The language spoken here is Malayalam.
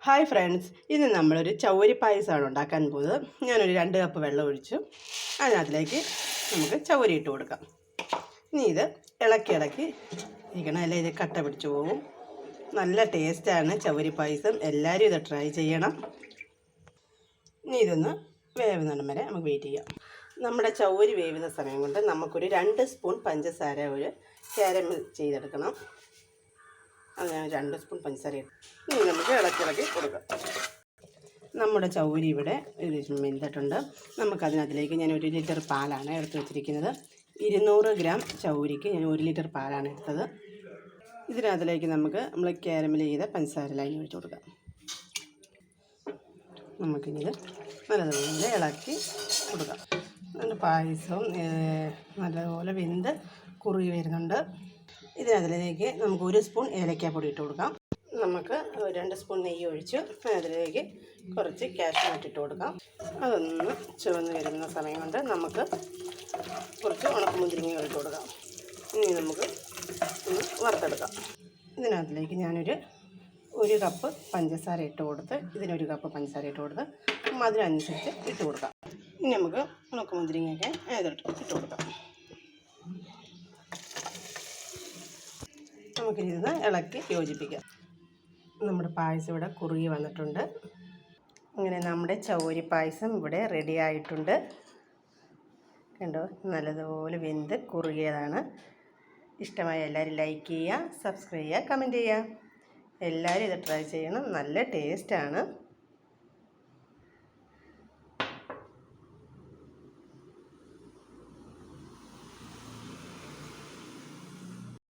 ഹായ് ഫ്രണ്ട്സ്, ഇന്ന് നമ്മളൊരു ചൗവരി പായസമാണ് ഉണ്ടാക്കാൻ പോകുന്നത്. ഞാനൊരു 2 കപ്പ് വെള്ളം ഒഴിച്ചു. അതിനകത്തിലേക്ക് നമുക്ക് ചൗവരി ഇട്ട് കൊടുക്കാം. ഇനി ഇത് ഇളക്കി ഇരിക്കണം, അല്ലെ ഇത് കട്ട പിടിച്ചു പോകും. നല്ല ടേസ്റ്റാണ് ചൗവരി പായസം, എല്ലാവരും ഇത് ട്രൈ ചെയ്യണം. ഇനി ഇതൊന്ന് വേവുന്നിടം വരെ നമുക്ക് വെയിറ്റ് ചെയ്യാം. നമ്മുടെ ചൗവരി വേവുന്ന സമയം കൊണ്ട് നമുക്കൊരു 2 സ്പൂൺ പഞ്ചസാര ഒരു കാരമൽ ചെയ്തെടുക്കണം. അത് ഞാൻ 2 സ്പൂൺ പഞ്ചസാര ഇട്ടു. ഇനി നമുക്ക് ഇളക്കി കൊടുക്കാം. നമ്മുടെ ചൗവരി ഇവിടെ വെന്തിട്ടുണ്ട്. നമുക്കതിനകത്തിലേക്ക് ഞാൻ 1 ലിറ്റർ പാലാണ് എടുത്ത് വെച്ചിരിക്കുന്നത്. 200 ഗ്രാം ചൗവരിക്ക് ഞാൻ 1 ലിറ്റർ പാലാണ് എടുത്തത്. ഇതിനകത്തിലേക്ക് നമ്മൾ കാരമൽ ചെയ്ത പഞ്ചസാര ലൈൻ ഒഴിച്ച് കൊടുക്കാം. നമുക്കിത് നല്ലതുപോലെ ഇളക്കി കൊടുക്കാം. അതിൻ്റെ പായസവും നല്ലതുപോലെ വെന്ത് കുറുകി വരുന്നുണ്ട്. ഇതിനകത്തിലേക്ക് നമുക്ക് 1 സ്പൂൺ ഏലക്കാപ്പൊടി ഇട്ട് കൊടുക്കാം. നമുക്ക് 2 സ്പൂൺ നെയ്യ് ഒഴിച്ച് അതിലേക്ക് കുറച്ച് കാഷ്യൂനട്ട് ഇട്ട് കൊടുക്കാം. അതൊന്ന് ചുവന്ന് വരുന്ന സമയം കൊണ്ട് നമുക്ക് കുറച്ച് ഉണക്കമുന്തിരിങ്ങകൾ ഇട്ട് കൊടുക്കാം. ഇനി നമുക്ക് ഒന്ന് വറുത്തെടുക്കാം. ഇതിനകത്തിലേക്ക് ഞാനൊരു 1 കപ്പ് പഞ്ചസാര ഇട്ട് കൊടുത്ത് ഇതിനൊരു കപ്പ് പഞ്ചസാര ഇട്ട് കൊടുത്ത് അതിനനുസരിച്ച് ഇട്ട് കൊടുക്കാം. ഇനി നമുക്ക് ഉണക്കമുന്തിരിങ്ങയൊക്കെ ഇട്ട് കൊടുക്കാം. നമുക്കിത് ഇളക്കി യോജിപ്പിക്കാം. നമ്മുടെ പായസം ഇവിടെ കുറുകി വന്നിട്ടുണ്ട്. അങ്ങനെ നമ്മുടെ ചൗവരി പായസം ഇവിടെ റെഡി ആയിട്ടുണ്ട്. കണ്ടോ, നല്ലതുപോലെ വെന്ത് കുറുകിയതാണ്. ഇഷ്ടമായ എല്ലാവരും ലൈക്ക് ചെയ്യുക, സബ്സ്ക്രൈബ് ചെയ്യുക, കമൻറ്റ് ചെയ്യുക. എല്ലാവരും ഇത് ട്രൈ ചെയ്യണം, നല്ല ടേസ്റ്റാണ്.